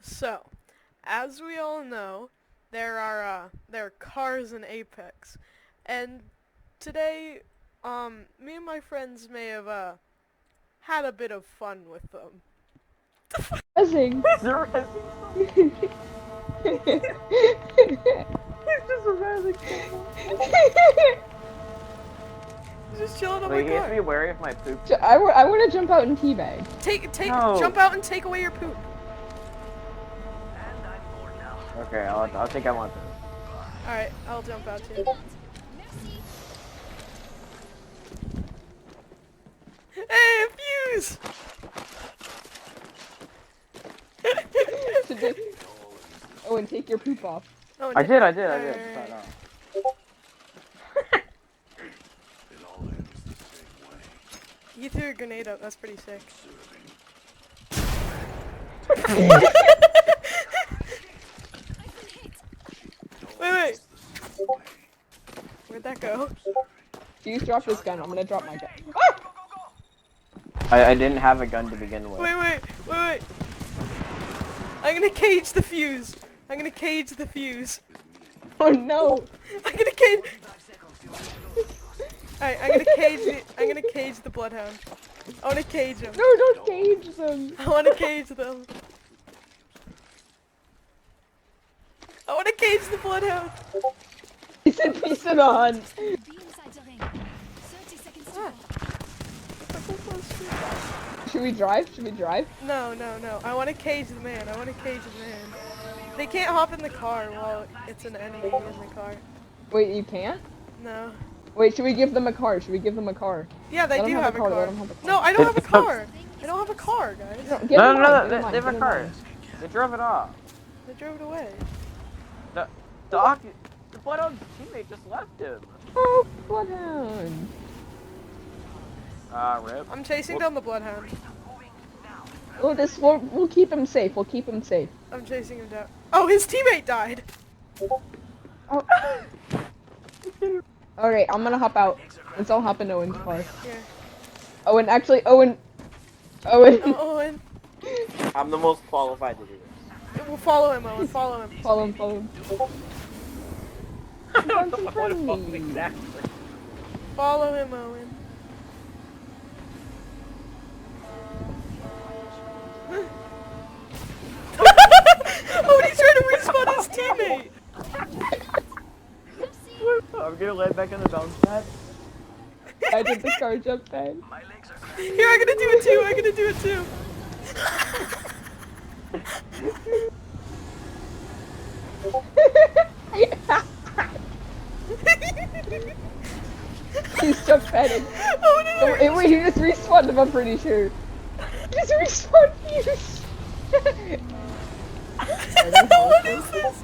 So, as we all know, there are cars in Apex, and today, me and my friends may have had a bit of fun with them. Buzzing. There is. He's just a magic symbol. Just chilling on my Wait, he has to car. be wary of my poop. I want to jump out and teabag. No. Jump out and take away your poop. Okay, I'll think I want this. All right, I'll jump out too. Hey, fuse! Oh, and take your poop off. Oh, I did. Alright. But no. You threw a grenade up. That's pretty sick. Wait. Where'd that go? Fuse, drop this gun. I'm gonna drop my gun. I didn't have a gun to begin with. Wait. I'm gonna cage the fuse. Oh no! I'm gonna cage. Alright, I'm gonna cage the bloodhound. I wanna cage him. No, don't cage them. I wanna cage them. I wanna cage the bloodhound. He said peace and on. Should we drive? No. I wanna cage the man. They can't hop in the car while it's an enemy in the car. Wait, you can't? No. Wait, should we give them a car? Yeah, they Let do them have a car. Let them have a car. No, I don't have a car. I don't have a car, guys. No, No, get they have a mine. car. They drove it off. They drove it away. The Bloodhound's teammate just left him. Oh, bloodhound. Rip. I'm chasing down the bloodhound. We'll keep him safe. I'm chasing him down. Oh, his teammate died. Oh. Alright, I'm gonna hop out. Let's all hop in Owen's car. Yeah. Owen. Oh, Owen. I'm the most qualified to do this. We'll follow him, Owen. Follow him. Follow him. I don't know what to friendly. follow exactly. Follow him, Owen. Oh, he's trying to respawn his teammate. I'm gonna land back on the bounce pad. I did the car jump pad. Here, I'm gonna do it too. He's jump padding. Oh no! Wait, he just respawned him, I'm pretty sure. He just respawned Fuse. What is this?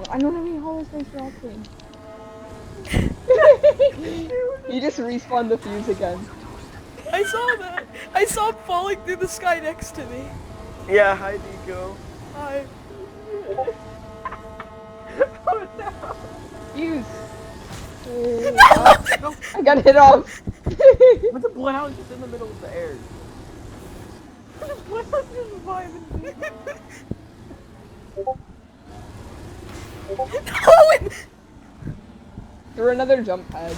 I don't know any hollows they're dropping. He just respawned the Fuse again. I saw that. I saw him falling through the sky next to me. Yeah, hi Nico. Hi. Oh no. Fuse. I got hit off. But the Bloodhound's just in the middle of the air. The Bloodhound's just vibing. Owen! Through another jump pad.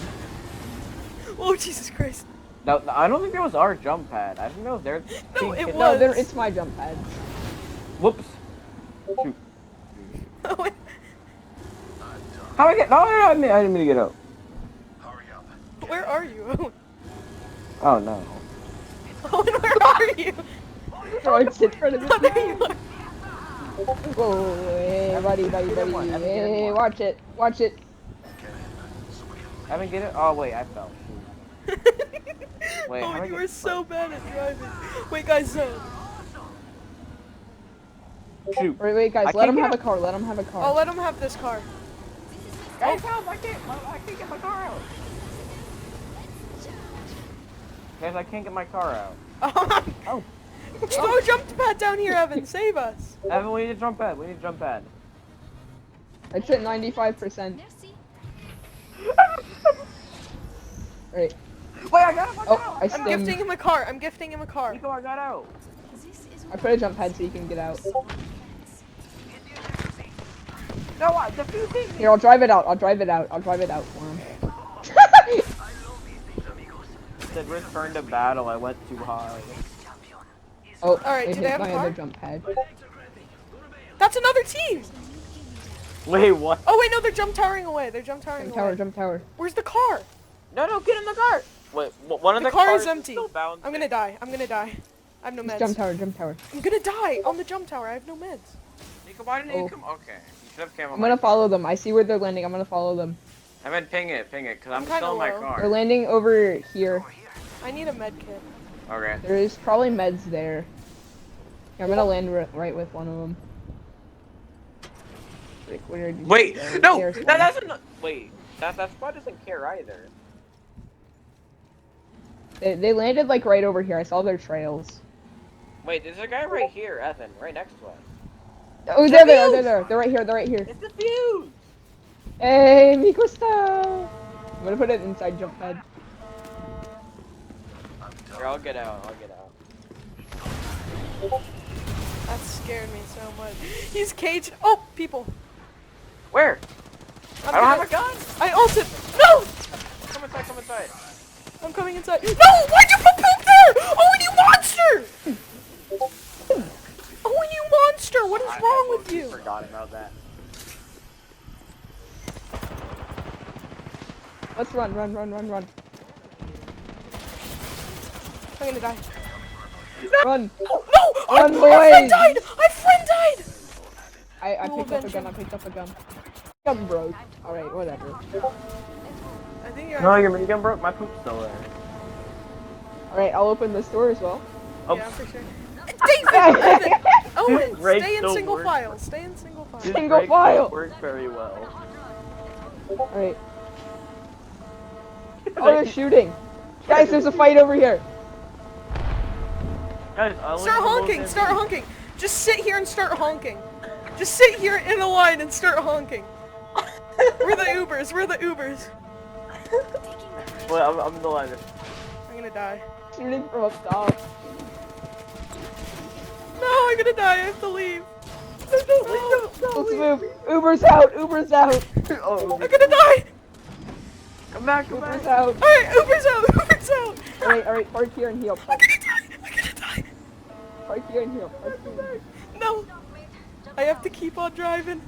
Oh, Jesus Christ. No, I don't think that was our jump pad. I think that was theirs. No, it No, was. it's my jump pad. Whoops. Shoot. Owen. How I get? No, I didn't mean to get out. Where are you, Owen? Oh no. Owen, where are you? Oh, it's in front of Oh, me. there you are. Oh, hey, buddy. Hey, watch it. Evan, get it? Oh wait, I fell. Wait, how do I Owen, you get are so bad at driving. Wait, guys, Shoot. Wait, guys, I let can't him get have a up. car. I'll let him have this car. Guys, help! I can't get my car out. Guys, I can't get my car out. Oh. Throw a jump pad down here, Evan. Save us. Evan, we need a jump pad. It's at 95%. Right. Wait, I got him! Oh, I I'm stemmed. gifting him a car. Nico, I got out. I put a jump pad so you can get out. No, defusing me. Here, I'll drive it out. I'll drive it out. I'll drive it out for him. Said return to battle. I went too high. Oh, Alright, I do they hit have a my car? other jump pad. That's another team! Wait, what? Oh wait, no, they're jump towering away. They're jump towering Jump away. tower, jump tower. Where's the car? No, get in the car. Wait, one of The the car cars is empty. still bouncing. I'm gonna die. I'm gonna die. I have no Just meds. jump tower, jump tower. I'm gonna die on the jump tower. I have no meds. Why didn't you Oh. come? Okay, you should have came on I'm my gonna car. follow them. I see where they're landing. I'm gonna follow them. I meant ping it, cause I'm kinda still in my low. They're car. landing over here. I need a med kit. Okay. There's probably meds there. Here, I'm gonna land right with one of them. Like, where did you Wait, go? no, There's one. that's wait, that squad doesn't care either. They landed like right over here. I saw their trails. Wait, there's a guy right here, Ethan, right next to us. Oh, they're there. They're there. They're right here. They're right here. It's the fuse. Hey, me gusta. I'm gonna put it inside jump pad. Here, I'll get out. That scared me so much. He's caged. Oh, people. Where? I don't have a gun. I ulted. No! Come inside. I'm coming inside. No! Why'd you put poop there? Oh, and you monster! Oh, and you monster! What is wrong with you? Forgot about that. Let's run. I'm gonna die. Run. No! My Run, friend boys. died! My friend died! I We'll picked up a avenge gun. him. I picked up a gun. Gun broke. Alright, whatever. I think you're. No, your minigun broke. My poop's still there. Alright, I'll open this door as well. Oh, Yeah, for sure. David! Owen, Right, stay in still single works. file. Stay in single file. this Single break file. works very well. Alright. Oh, they're shooting. Guys, there's a fight over here. Guys, I'll Start leave the honking! most Start empty. honking! Just sit here and start honking. Just sit here in a line and start honking. We're the Ubers. We're the Ubers. Well, I'm the line. I'm gonna die. Shooting from up top. No, I'm gonna die. I have to leave. Let's move. Uber's out. Uber's out. Oh, I'm gonna die. come back. Uber's out. Alright, Uber's out. Uber's out. Alright, park here and heal. I'm gonna die. I'm gonna die. Park here and heal. Park here and heal. No. I have to keep on driving.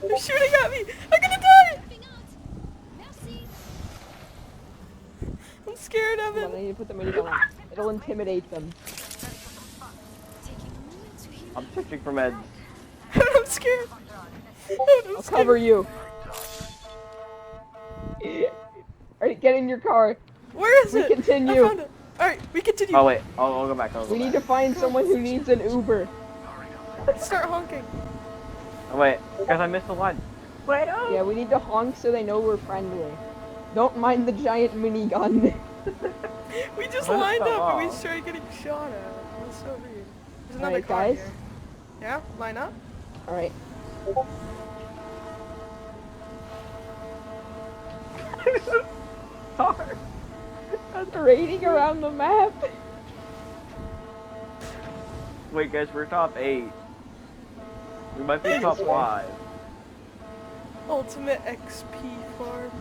They're shooting at me. I'm gonna die. I'm scared, Hold on, I Evan. need to put the minigun on. It'll intimidate them. I'm searching for meds. I'm scared. I'm I'll scared. cover you. Alright, get in your car. Where is We it? continue. I found it. Alright, we continue. Oh wait, I'll go back. We need to find someone who needs an Uber. Start honking. Oh wait, guys, I missed the line. Wait, oh. Yeah, we need to honk so they know we're friendly. Don't mind the giant minigun. We just What lined the up and we hell? started getting shot at. It was so weird. There's another Alright, car guys. here. Yeah, line up. Alright. Sorry. Raiding around the map. Wait, guys, we're top 8. We might be top This way. 5. Ultimate XP farm.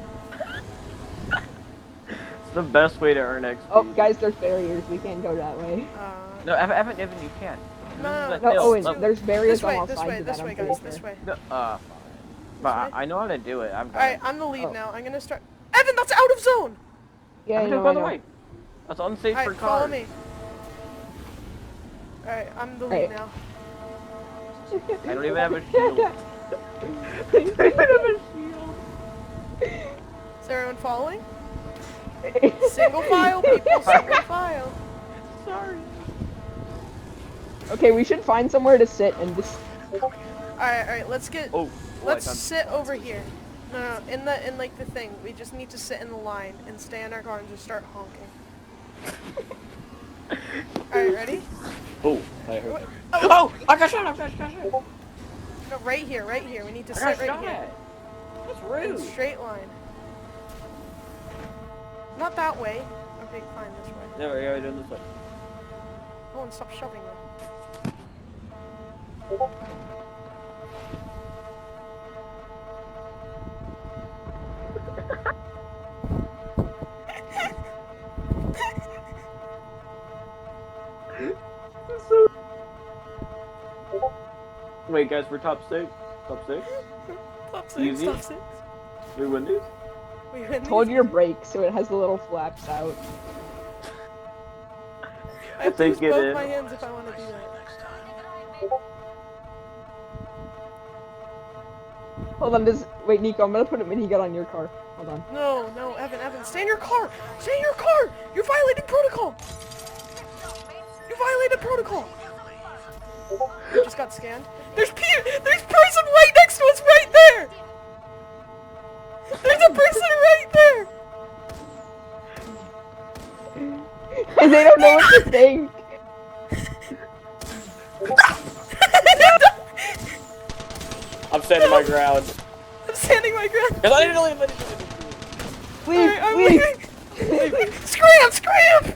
It's the best way to earn XP. Oh, guys, there's barriers. We can't go that way. No, Evan, you can't. No, This is No, a hill. Owen, Look, there's barriers this way, on all this sides way, of this that. way, I'm pretty guys, sure. this way. no, fine. But way? I know how to do it. I'm Alright, I'm the lead Oh. now. I'm gonna start. Evan, that's out of zone! Yeah, I'm I gonna know, go I the know. way. That's unsafe for Alright, cars. follow me. Alright, I'm the lead Alright. now. I don't even have a shield. I don't even have a shield. Is everyone following? Single file, people, single file. Sorry. Okay, we should find somewhere to sit and just. Alright, let's get. Oh. Let's sit over here. No, in like the thing. We just need to sit in the line and stay in our car and just start honking. Alright, ready? Oh, I heard that. Oh, Oh, I got shot. no, right here. We need to I sit got right shot. here. That's In rude. straight line. Not that way. Okay, fine, this way. No, yeah, we're doing this way. Oh, and stop shoving them. Wait, guys, we're top 6. Top 6. Top 6, Easy. top 6. We win these. We win Hold these. your brake so it has the little flaps out. I have to Take use it both in. my hands if I want to do that. Hold on, wait, Nico, I'm gonna put a minigun on your car. Hold on. No, no, Evan, stay in your car! Stay in your car! You're violating protocol! You violated protocol! I just got scanned. There's person right next to us right there! There's a person right there! And they don't know what to think. I'm standing my ground. I'm standing my ground. Cause I didn't really let it do it. Leave, Alright, I'm leave. leaving! Scram! Scram!